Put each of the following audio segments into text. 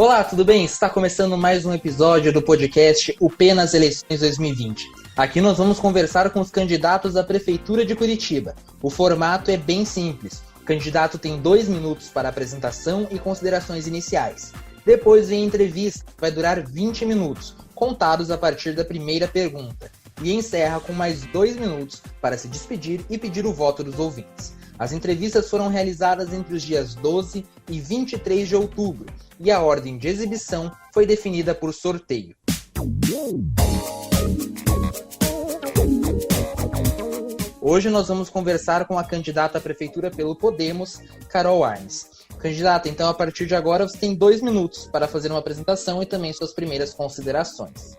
Olá, tudo bem? Está começando mais um episódio do podcast UP nas eleições 2020. Aqui nós vamos conversar com os candidatos à Prefeitura de Curitiba. O formato é bem simples. O candidato tem 2 minutos para apresentação e considerações iniciais. Depois vem a entrevista, que vai durar 20 minutos, contados a partir da primeira pergunta. E encerra com mais 2 minutos para se despedir e pedir o voto dos ouvintes. As entrevistas foram realizadas entre os dias 12 e 23 de outubro e a ordem de exibição foi definida por sorteio. Hoje nós vamos conversar com a candidata à prefeitura pelo Podemos, Carol Arnes. Candidata, então a partir de agora você tem 2 minutos para fazer uma apresentação e também suas primeiras considerações.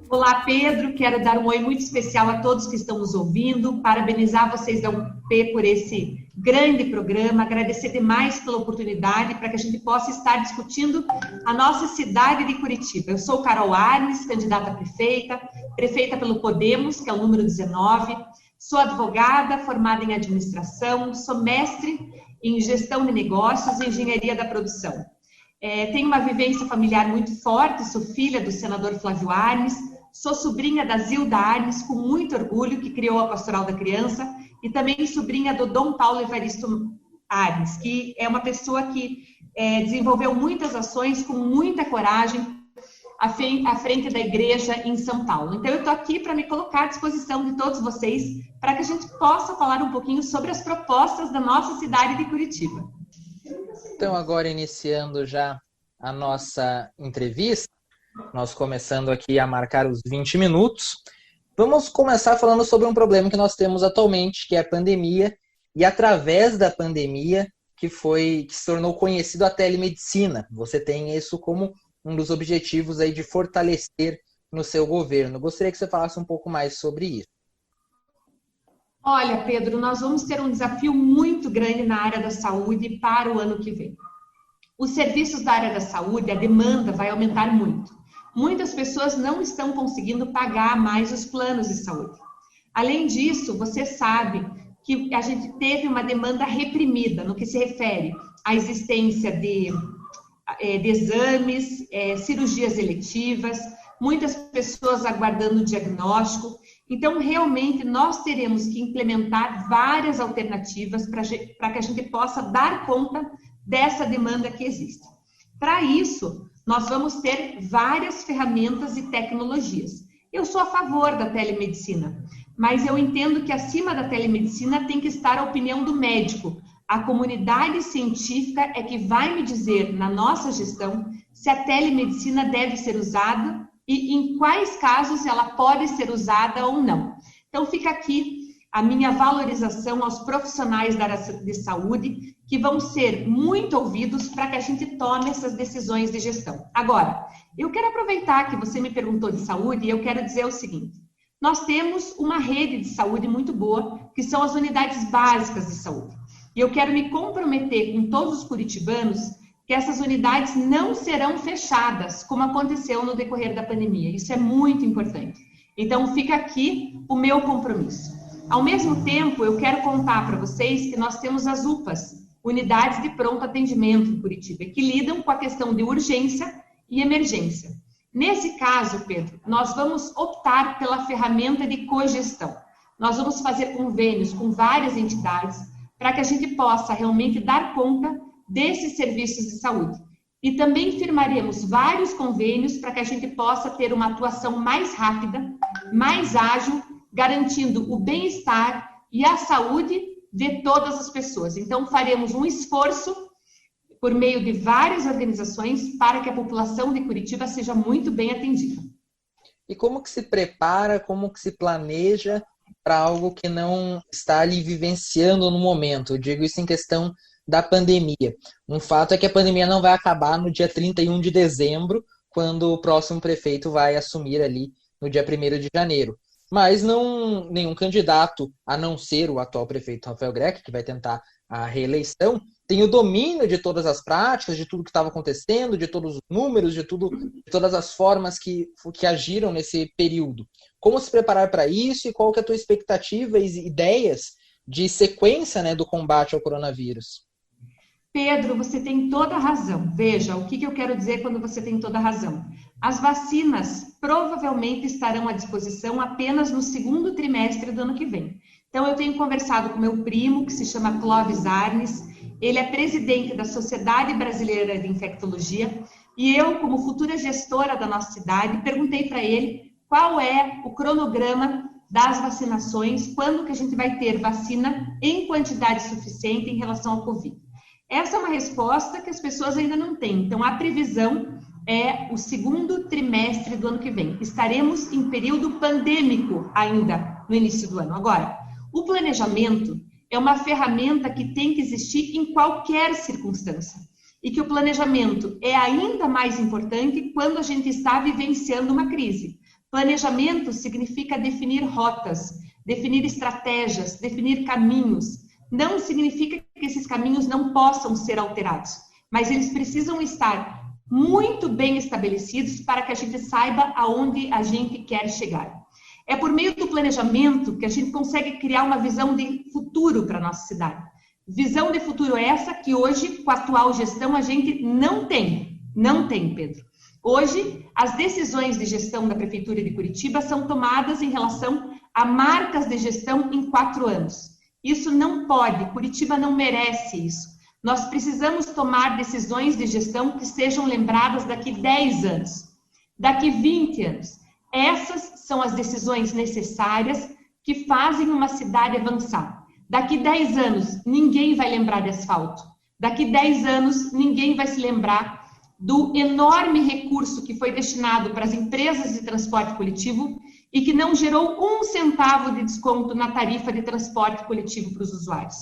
Olá, Pedro. Quero dar um oi muito especial a todos que estão nos ouvindo, parabenizar vocês da UP por esse grande programa, agradecer demais pela oportunidade para que a gente possa estar discutindo a nossa cidade de Curitiba. Eu sou Carol Arnes, candidata a prefeita pelo Podemos, que é o número 19. Sou advogada, formada em administração, sou mestre em gestão de negócios e engenharia da produção. Tenho uma vivência familiar muito forte, sou filha do senador Flávio Arnes, sou sobrinha da Zilda Arnes, com muito orgulho, que criou a Pastoral da Criança, e também sobrinha do Dom Paulo Evaristo Arnes, que é uma pessoa que desenvolveu muitas ações com muita coragem à frente da igreja em São Paulo. Então, eu estou aqui para me colocar à disposição de todos vocês, para que a gente possa falar um pouquinho sobre as propostas da nossa cidade de Curitiba. Então, agora iniciando já a nossa entrevista, nós começando aqui a marcar os 20 minutos, vamos começar falando sobre um problema que nós temos atualmente, que é a pandemia, e através da pandemia que se tornou conhecido a telemedicina. Você tem isso como um dos objetivos aí de fortalecer no seu governo. Gostaria que você falasse um pouco mais sobre isso. Olha, Pedro, nós vamos ter um desafio muito grande na área da saúde para o ano que vem. Os serviços da área da saúde, a demanda vai aumentar muito. Muitas pessoas não estão conseguindo pagar mais os planos de saúde. Além disso, você sabe que a gente teve uma demanda reprimida no que se refere à existência de exames, cirurgias eletivas, muitas pessoas aguardando o diagnóstico. Então, realmente, nós teremos que implementar várias alternativas para que a gente possa dar conta dessa demanda que existe. Para isso, nós vamos ter várias ferramentas e tecnologias. Eu sou a favor da telemedicina, mas eu entendo que acima da telemedicina tem que estar a opinião do médico. A comunidade científica é que vai me dizer, na nossa gestão, se a telemedicina deve ser usada e em quais casos ela pode ser usada ou não. Então, fica aqui a minha valorização aos profissionais da área de saúde, que vão ser muito ouvidos para que a gente tome essas decisões de gestão. Agora, eu quero aproveitar que você me perguntou de saúde e eu quero dizer o seguinte: nós temos uma rede de saúde muito boa, que são as unidades básicas de saúde. E eu quero me comprometer com todos os curitibanos que essas unidades não serão fechadas, como aconteceu no decorrer da pandemia. Isso é muito importante. Então, fica aqui o meu compromisso. Ao mesmo tempo, eu quero contar para vocês que nós temos as UPAs, Unidades de Pronto Atendimento em Curitiba, que lidam com a questão de urgência e emergência. Nesse caso, Pedro, nós vamos optar pela ferramenta de cogestão. Nós vamos fazer convênios com várias entidades para que a gente possa realmente dar conta desses serviços de saúde. E também firmaremos vários convênios para que a gente possa ter uma atuação mais rápida, mais ágil, garantindo o bem-estar e a saúde de todas as pessoas. Então, faremos um esforço por meio de várias organizações para que a população de Curitiba seja muito bem atendida. E como que se prepara, como que se planeja para algo que não está ali vivenciando no momento? Eu digo isso em questão da pandemia. Um fato é que a pandemia não vai acabar no dia 31 de dezembro, quando o próximo prefeito vai assumir ali no dia 1º de janeiro. Mas nenhum candidato, a não ser o atual prefeito Rafael Greco, que vai tentar a reeleição, tem o domínio de todas as práticas, de tudo que estava acontecendo, de todos os números, de todas as formas que agiram nesse período. Como se preparar para isso e qual que é a tua expectativa e ideias de sequência, né, do combate ao coronavírus? Pedro, você tem toda a razão. Veja, o que eu quero dizer quando você tem toda a razão? As vacinas provavelmente estarão à disposição apenas no segundo trimestre do ano que vem. Então, eu tenho conversado com meu primo, que se chama Clóvis Arnes, ele é presidente da Sociedade Brasileira de Infectologia, e eu, como futura gestora da nossa cidade, perguntei para ele qual é o cronograma das vacinações, quando que a gente vai ter vacina em quantidade suficiente em relação ao Covid. Essa é uma resposta que as pessoas ainda não têm. Então, a previsão é o segundo trimestre do ano que vem. Estaremos em período pandêmico ainda no início do ano. Agora, o planejamento é uma ferramenta que tem que existir em qualquer circunstância. E que o planejamento é ainda mais importante quando a gente está vivenciando uma crise. Planejamento significa definir rotas, definir estratégias, definir caminhos. Não significa que esses caminhos não possam ser alterados, mas eles precisam estar muito bem estabelecidos para que a gente saiba aonde a gente quer chegar. É por meio do planejamento que a gente consegue criar uma visão de futuro para a nossa cidade. Visão de futuro essa que hoje, com a atual gestão, a gente não tem. Não tem, Pedro. Hoje, as decisões de gestão da Prefeitura de Curitiba são tomadas em relação a marcas de gestão em 4 anos. Isso não pode, Curitiba não merece isso. Nós precisamos tomar decisões de gestão que sejam lembradas daqui 10 anos, daqui 20 anos. Essas são as decisões necessárias que fazem uma cidade avançar. Daqui 10 anos, ninguém vai lembrar de asfalto. Daqui 10 anos, ninguém vai se lembrar do enorme recurso que foi destinado para as empresas de transporte coletivo e que não gerou 1 centavo de desconto na tarifa de transporte coletivo para os usuários.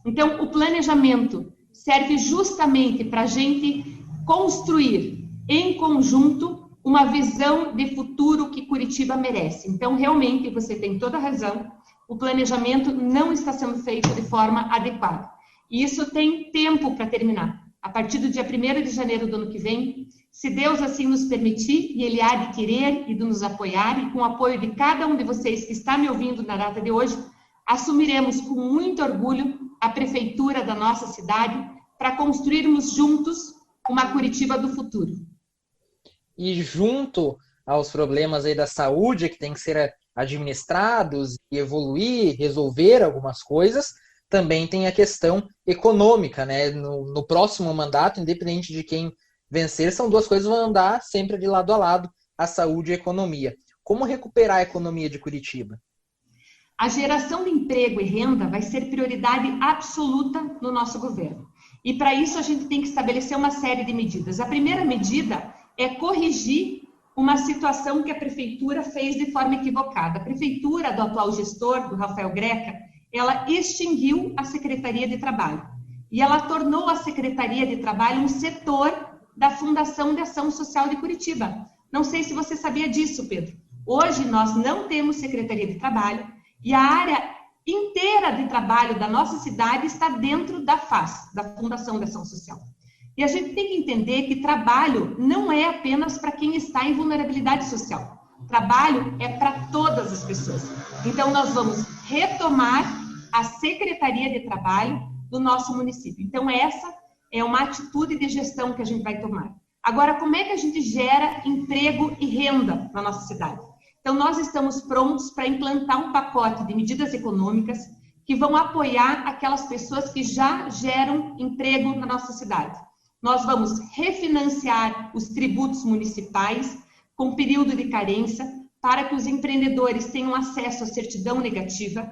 Então, o planejamento serve justamente para a gente construir em conjunto uma visão de futuro que Curitiba merece. Então, realmente, você tem toda a razão, o planejamento não está sendo feito de forma adequada. E isso tem tempo para terminar. A partir do dia 1º de janeiro do ano que vem, se Deus assim nos permitir, e Ele há de querer e de nos apoiar, e com o apoio de cada um de vocês que está me ouvindo na data de hoje, assumiremos com muito orgulho a prefeitura da nossa cidade para construirmos juntos uma Curitiba do futuro. E junto aos problemas aí da saúde que tem que ser administrados e evoluir, resolver algumas coisas, também tem a questão econômica, né? No próximo mandato, independente de quem vencer, são 2 coisas que vão andar sempre de lado a lado, a saúde e a economia. Como recuperar a economia de Curitiba? A geração de emprego e renda vai ser prioridade absoluta no nosso governo. E para isso a gente tem que estabelecer uma série de medidas. A primeira medida é corrigir uma situação que a prefeitura fez de forma equivocada. A prefeitura do atual gestor, do Rafael Greca, ela extinguiu a Secretaria de Trabalho. E ela tornou a Secretaria de Trabalho um setor da Fundação de Ação Social de Curitiba. Não sei se você sabia disso, Pedro. Hoje nós não temos Secretaria de Trabalho e a área inteira de trabalho da nossa cidade está dentro da FAS, da Fundação de Ação Social. E a gente tem que entender que trabalho não é apenas para quem está em vulnerabilidade social. Trabalho é para todas as pessoas. Então, nós vamos retomar a Secretaria de Trabalho do nosso município. Então, essa é uma atitude de gestão que a gente vai tomar. Agora, como é que a gente gera emprego e renda na nossa cidade? Então, nós estamos prontos para implantar um pacote de medidas econômicas que vão apoiar aquelas pessoas que já geram emprego na nossa cidade. Nós vamos refinanciar os tributos municipais com período de carência para que os empreendedores tenham acesso à certidão negativa.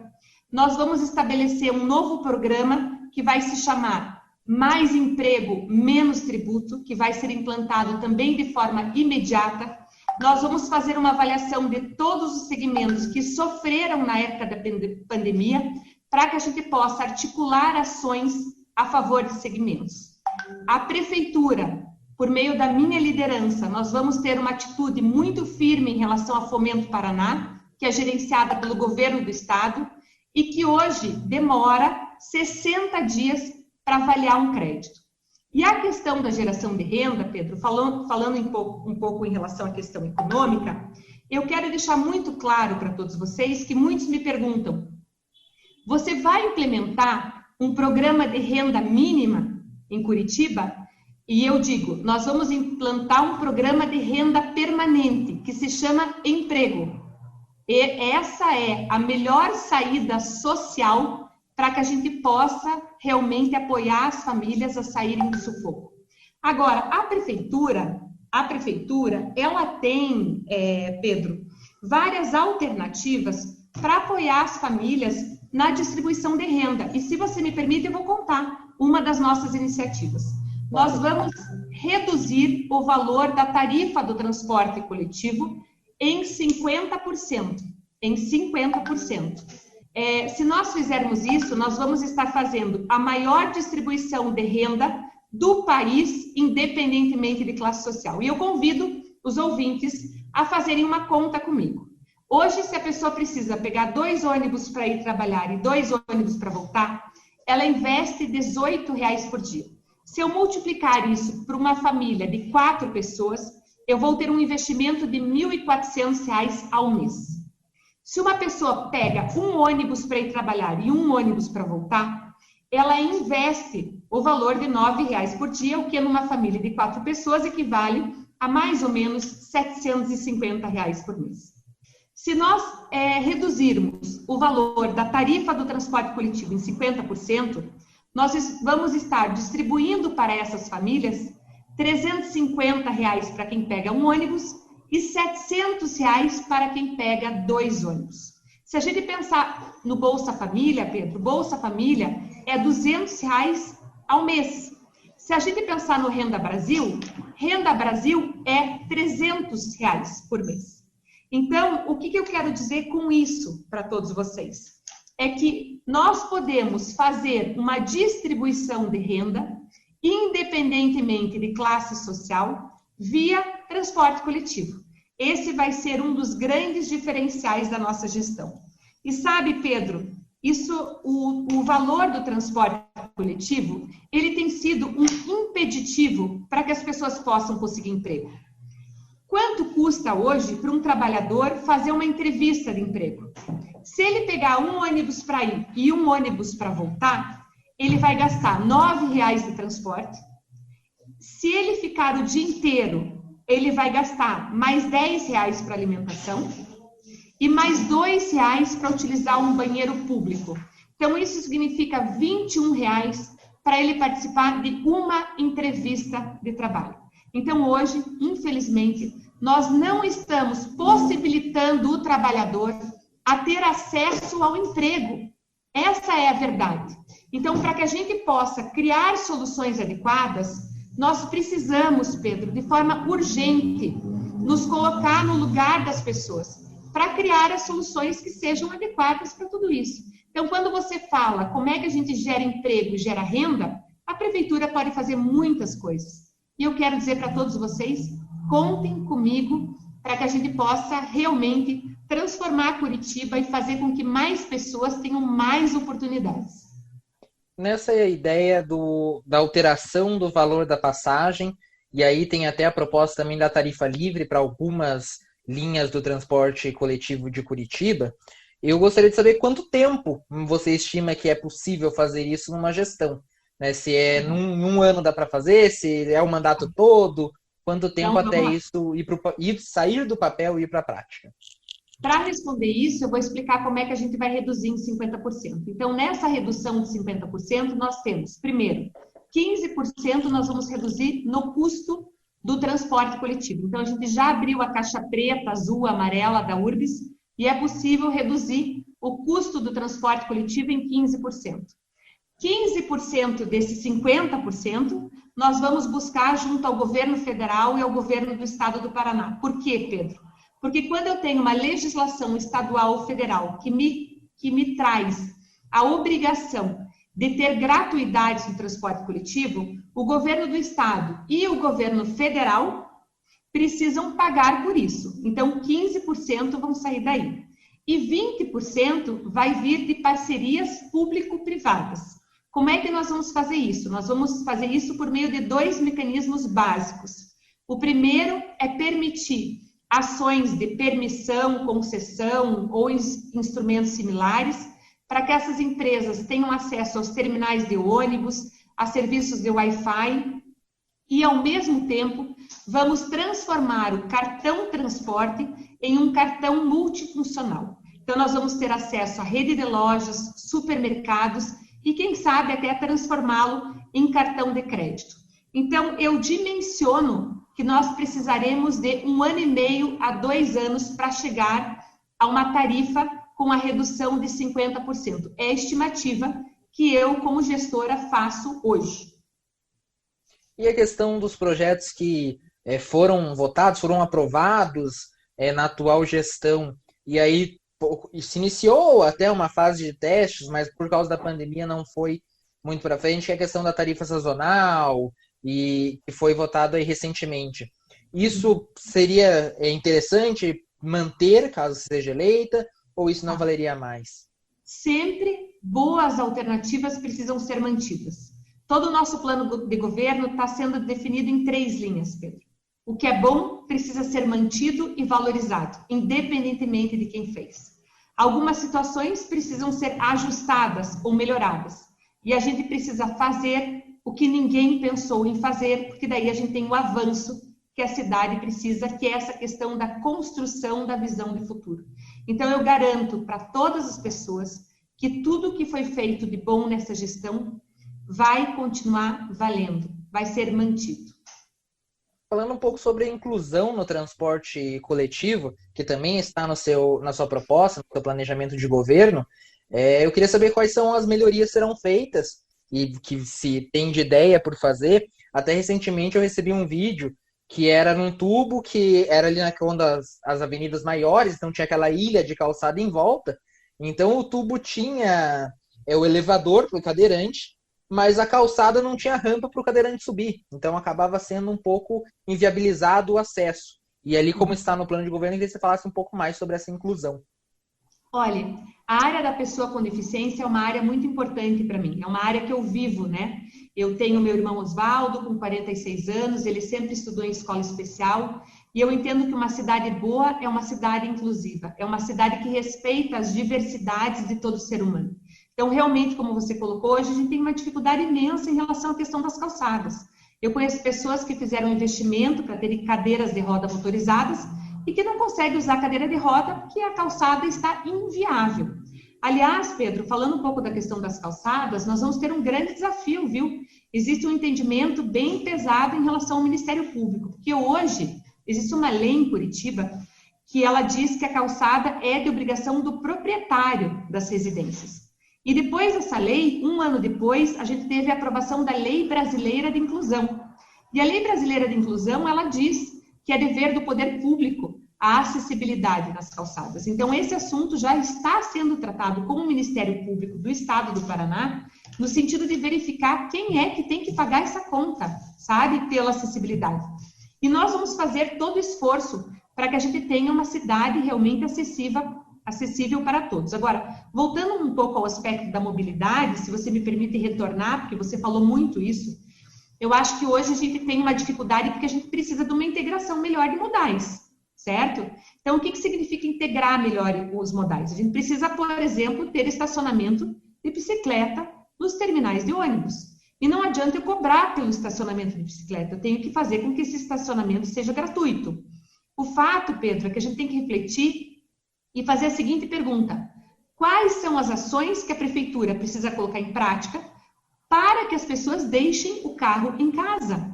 Nós vamos estabelecer um novo programa que vai se chamar Mais Emprego, Menos Tributo, que vai ser implantado também de forma imediata. Nós vamos fazer uma avaliação de todos os segmentos que sofreram na época da pandemia para que a gente possa articular ações a favor de segmentos. A prefeitura, por meio da minha liderança, nós vamos ter uma atitude muito firme em relação a Fomento Paraná, que é gerenciada pelo governo do estado e que hoje demora 60 dias para avaliar um crédito. E a questão da geração de renda, Pedro, falando um pouco em relação à questão econômica, eu quero deixar muito claro para todos vocês que muitos me perguntam: você vai implementar um programa de renda mínima? em Curitiba, e eu digo, nós vamos implantar um programa de renda permanente, que se chama Emprego. E essa é a melhor saída social para que a gente possa realmente apoiar as famílias a saírem do sufoco. Agora, a prefeitura, ela tem, Pedro, várias alternativas para apoiar as famílias na distribuição de renda. E se você me permite, eu vou contar uma das nossas iniciativas. Nós vamos reduzir o valor da tarifa do transporte coletivo em 50%. Se nós fizermos isso, nós vamos estar fazendo a maior distribuição de renda do país, independentemente de classe social. E eu convido os ouvintes a fazerem uma conta comigo. Hoje, se a pessoa precisa pegar 2 ônibus para ir trabalhar e 2 ônibus para voltar, ela investe R$18 por dia. Se eu multiplicar isso por uma família de 4 pessoas, eu vou ter um investimento de R$1.400 ao mês. Se uma pessoa pega 1 ônibus para ir trabalhar e 1 ônibus para voltar, ela investe o valor de R$9 por dia, o que numa família de 4 pessoas equivale a mais ou menos R$750 por mês. Se nós reduzirmos o valor da tarifa do transporte coletivo em 50%, nós vamos estar distribuindo para essas famílias R$350 para quem pega 1 ônibus e R$700 para quem pega 2 ônibus. Se a gente pensar no Bolsa Família, Pedro, Bolsa Família é R$200 ao mês. Se a gente pensar no Renda Brasil é R$300 por mês. Então, o que eu quero dizer com isso para todos vocês? É que nós podemos fazer uma distribuição de renda, independentemente de classe social, via transporte coletivo. Esse vai ser um dos grandes diferenciais da nossa gestão. E sabe, Pedro, o valor do transporte coletivo, ele tem sido um impeditivo para que as pessoas possam conseguir emprego. Quanto custa hoje para um trabalhador fazer uma entrevista de emprego? Se ele pegar 1 ônibus para ir e 1 ônibus para voltar, ele vai gastar R$9 de transporte. Se ele ficar o dia inteiro, ele vai gastar mais R$10 para alimentação e mais R$2 para utilizar um banheiro público. Então, isso significa R$21 para ele participar de uma entrevista de trabalho. Então, hoje, infelizmente, nós não estamos possibilitando o trabalhador a ter acesso ao emprego. Essa é a verdade. Então, para que a gente possa criar soluções adequadas, nós precisamos, Pedro, de forma urgente, nos colocar no lugar das pessoas, para criar as soluções que sejam adequadas para tudo isso. Então, quando você fala como é que a gente gera emprego e gera renda, a prefeitura pode fazer muitas coisas. E eu quero dizer para todos vocês, contem comigo para que a gente possa realmente transformar Curitiba e fazer com que mais pessoas tenham mais oportunidades. Nessa ideia da alteração do valor da passagem, e aí tem até a proposta também da tarifa livre para algumas linhas do transporte coletivo de Curitiba, eu gostaria de saber quanto tempo você estima que é possível fazer isso numa gestão. Né? Se é num ano dá para fazer, se é o mandato todo, quanto tempo até isso sair do papel e ir para a prática? Para responder isso, eu vou explicar como é que a gente vai reduzir em 50%. Então, nessa redução de 50%, nós temos, primeiro, 15% nós vamos reduzir no custo do transporte coletivo. Então, a gente já abriu a caixa preta, azul, amarela da Urbis e é possível reduzir o custo do transporte coletivo em 15%. 15% desses 50% nós vamos buscar junto ao governo federal e ao governo do estado do Paraná. Por quê, Pedro? Porque quando eu tenho uma legislação estadual ou federal que me traz a obrigação de ter gratuidade no transporte coletivo, o governo do estado e o governo federal precisam pagar por isso. Então, 15% vão sair daí. E 20% vai vir de parcerias público-privadas. Como é que nós vamos fazer isso? Nós vamos fazer isso por meio de 2 mecanismos básicos. O primeiro é permitir ações de permissão, concessão ou instrumentos similares para que essas empresas tenham acesso aos terminais de ônibus, a serviços de Wi-Fi e, ao mesmo tempo, vamos transformar o cartão transporte em um cartão multifuncional. Então, nós vamos ter acesso à rede de lojas, supermercados e, quem sabe, até transformá-lo em cartão de crédito. Então, eu dimensiono que nós precisaremos de 1 ano e meio a 2 anos para chegar a uma tarifa com a redução de 50%. É a estimativa que eu, como gestora, faço hoje. E a questão dos projetos que foram votados, foram aprovados na atual gestão, e aí se iniciou até uma fase de testes, mas por causa da pandemia não foi muito para frente, que é a questão da tarifa sazonal, e que foi votado aí recentemente. Isso seria interessante manter, caso seja eleita, ou isso não valeria mais? Sempre boas alternativas precisam ser mantidas. Todo o nosso plano de governo está sendo definido em 3 linhas, Pedro. O que é bom precisa ser mantido e valorizado, independentemente de quem fez. Algumas situações precisam ser ajustadas ou melhoradas. E a gente precisa fazer o que ninguém pensou em fazer, porque daí a gente tem o avanço que a cidade precisa, que é essa questão da construção da visão de futuro. Então, eu garanto para todas as pessoas que tudo que foi feito de bom nessa gestão vai continuar valendo, vai ser mantido. Falando um pouco sobre a inclusão no transporte coletivo, que também está na sua proposta, no seu planejamento de governo, eu queria saber quais são as melhorias que serão feitas e que se tem de ideia por fazer. Até recentemente eu recebi um vídeo que era num tubo que era ali as avenidas maiores, então tinha aquela ilha de calçada em volta. Então o tubo tinha o elevador para o cadeirante, mas a calçada não tinha rampa para o cadeirante subir. Então acabava sendo um pouco inviabilizado o acesso. E ali, como está no plano de governo, eu queria que você falasse um pouco mais sobre essa inclusão. Olha, a área da pessoa com deficiência é uma área muito importante para mim. É uma área que eu vivo, né? Eu tenho meu irmão Osvaldo, com 46 anos, ele sempre estudou em escola especial, e eu entendo que uma cidade boa é uma cidade inclusiva, é uma cidade que respeita as diversidades de todo ser humano. Então, realmente, como você colocou, hoje a gente tem uma dificuldade imensa em relação à questão das calçadas. Eu conheço pessoas que fizeram investimento para terem cadeiras de roda motorizadas e que não conseguem usar a cadeira de roda porque a calçada está inviável. Aliás, Pedro, falando um pouco da questão das calçadas, nós vamos ter um grande desafio, viu? Existe um entendimento bem pesado em relação ao Ministério Público, porque hoje existe uma lei em Curitiba que ela diz que a calçada é de obrigação do proprietário das residências. E depois dessa lei, 1 ano depois, a gente teve a aprovação da Lei Brasileira de Inclusão. E a Lei Brasileira de Inclusão, ela diz que é dever do poder público a acessibilidade nas calçadas. Então, esse assunto já está sendo tratado com o Ministério Público do Estado do Paraná, no sentido de verificar quem é que tem que pagar essa conta, sabe, pela acessibilidade. E nós vamos fazer todo o esforço para que a gente tenha uma cidade realmente acessível para todos. Agora, voltando um pouco ao aspecto da mobilidade, se você me permite retornar, porque você falou muito isso, eu acho que hoje a gente tem uma dificuldade porque a gente precisa de uma integração melhor de modais, certo? Então, o que significa integrar melhor os modais? A gente precisa, por exemplo, ter estacionamento de bicicleta nos terminais de ônibus. E não adianta eu cobrar pelo estacionamento de bicicleta, eu tenho que fazer com que esse estacionamento seja gratuito. O fato, Pedro, é que a gente tem que refletir e fazer a seguinte pergunta: quais são as ações que a prefeitura precisa colocar em prática para que as pessoas deixem o carro em casa?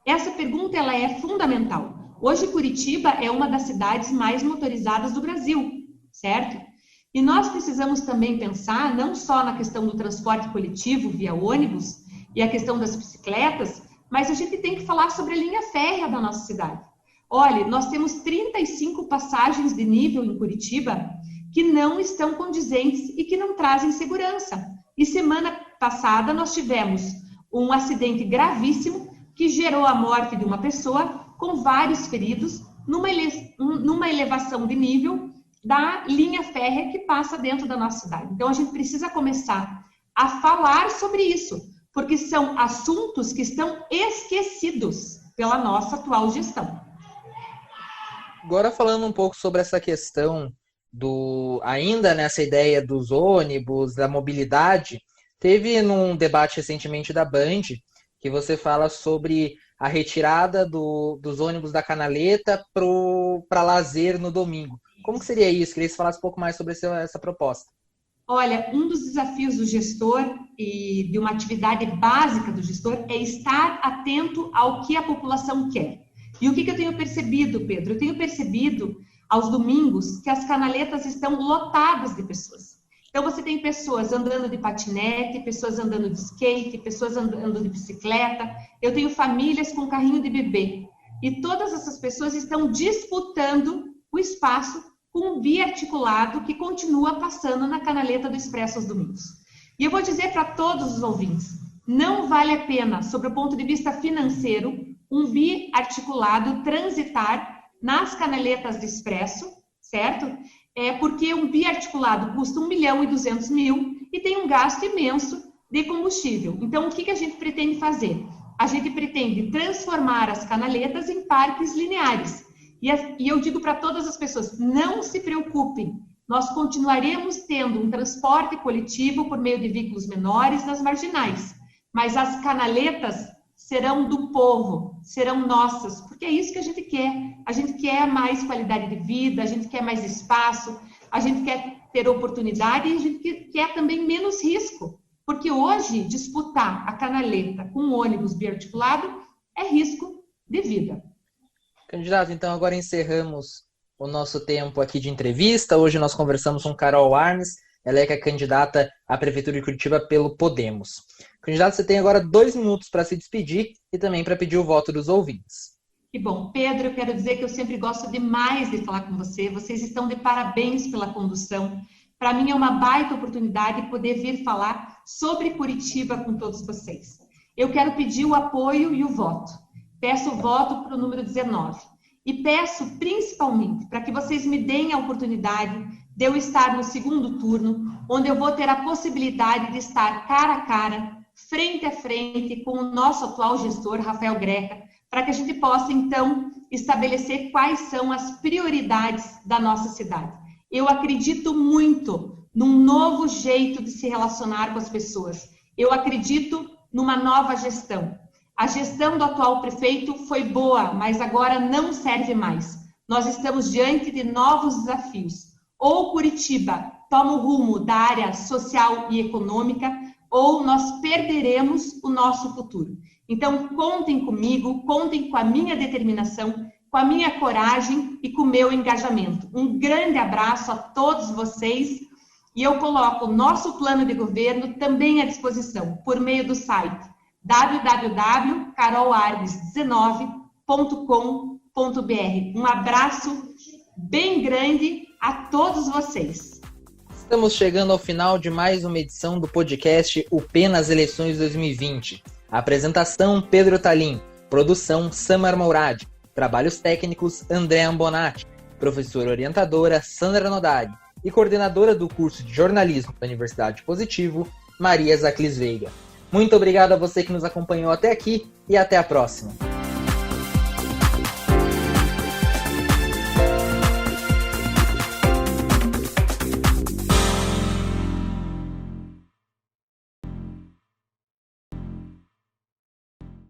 Essa pergunta ela é fundamental. Hoje, Curitiba é uma das cidades mais motorizadas do Brasil, certo? E nós precisamos também pensar não só na questão do transporte coletivo via ônibus e a questão das bicicletas, mas a gente tem que falar sobre a linha férrea da nossa cidade. Olha, nós temos 35 passagens de nível em Curitiba que não estão condizentes e que não trazem segurança. E semana passada nós tivemos um acidente gravíssimo que gerou a morte de uma pessoa com vários feridos numa elevação de nível da linha férrea que passa dentro da nossa cidade. Então a gente precisa começar a falar sobre isso, porque são assuntos que estão esquecidos pela nossa atual gestão. Agora falando um pouco sobre essa questão ainda nessa ideia dos ônibus, da mobilidade, Teve num debate recentemente da Band que você fala sobre a retirada dos ônibus da Canaleta para lazer no domingo. Como que seria isso? Queria que você falasse um pouco mais sobre essa proposta. Olha, um dos desafios do gestor e de uma atividade básica do gestor é estar atento ao que a população quer. E o que eu tenho percebido, Pedro? Eu tenho percebido aos domingos que as canaletas estão lotadas de pessoas. Então, você tem pessoas andando de patinete, pessoas andando de skate, pessoas andando de bicicleta. Eu tenho famílias com carrinho de bebê. E todas essas pessoas estão disputando o espaço com um biarticulado que continua passando na canaleta do Expresso aos domingos. E eu vou dizer para todos os ouvintes, não vale a pena, sob o ponto de vista financeiro, um biarticulado transitar nas canaletas de Expresso, certo? Porque um biarticulado custa 1.200.000 e tem um gasto imenso de combustível. Então, o que a gente pretende fazer? A gente pretende transformar as canaletas em parques lineares. E eu digo para todas as pessoas, não se preocupem, nós continuaremos tendo um transporte coletivo por meio de veículos menores nas marginais, mas as canaletas serão do povo, serão nossas, porque é isso que a gente quer. A gente quer mais qualidade de vida, a gente quer mais espaço, a gente quer ter oportunidade e a gente quer também menos risco, porque hoje disputar a canaleta com um ônibus biarticulado é risco de vida. Candidato, então agora encerramos o nosso tempo aqui de entrevista. Hoje nós conversamos com Carol Arnes, ela é candidata à Prefeitura de Curitiba pelo Podemos. Candidato, você tem agora 2 minutos para se despedir e também para pedir o voto dos ouvintes. Que bom. Pedro, eu quero dizer que eu sempre gosto demais de falar com você. Vocês estão de parabéns pela condução. Para mim é uma baita oportunidade poder vir falar sobre Curitiba com todos vocês. Eu quero pedir o apoio e o voto. Peço o voto para o número 19. E peço principalmente para que vocês me deem a oportunidade de eu estar no segundo turno, onde eu vou ter a possibilidade de estar cara a cara, frente a frente com o nosso atual gestor, Rafael Greca, para que a gente possa, então, estabelecer quais são as prioridades da nossa cidade. Eu acredito muito num novo jeito de se relacionar com as pessoas. Eu acredito numa nova gestão. A gestão do atual prefeito foi boa, mas agora não serve mais. Nós estamos diante de novos desafios. Ou Curitiba toma o rumo da área social e econômica, ou nós perderemos o nosso futuro. Então, contem comigo, contem com a minha determinação, com a minha coragem e com o meu engajamento. Um grande abraço a todos vocês e eu coloco o nosso plano de governo também à disposição, por meio do site www.carolarmes19.com.br. Um abraço bem grande a todos vocês. Estamos chegando ao final de mais uma edição do podcast O P nas Eleições 2020. A apresentação, Pedro Talim. Produção, Samar Mourad. Trabalhos técnicos, André Ambonati. Professora orientadora, Sandra Nodari. E coordenadora do curso de jornalismo da Universidade Positivo, Maria Zaclis Veiga. Muito obrigado a você que nos acompanhou até aqui e até a próxima.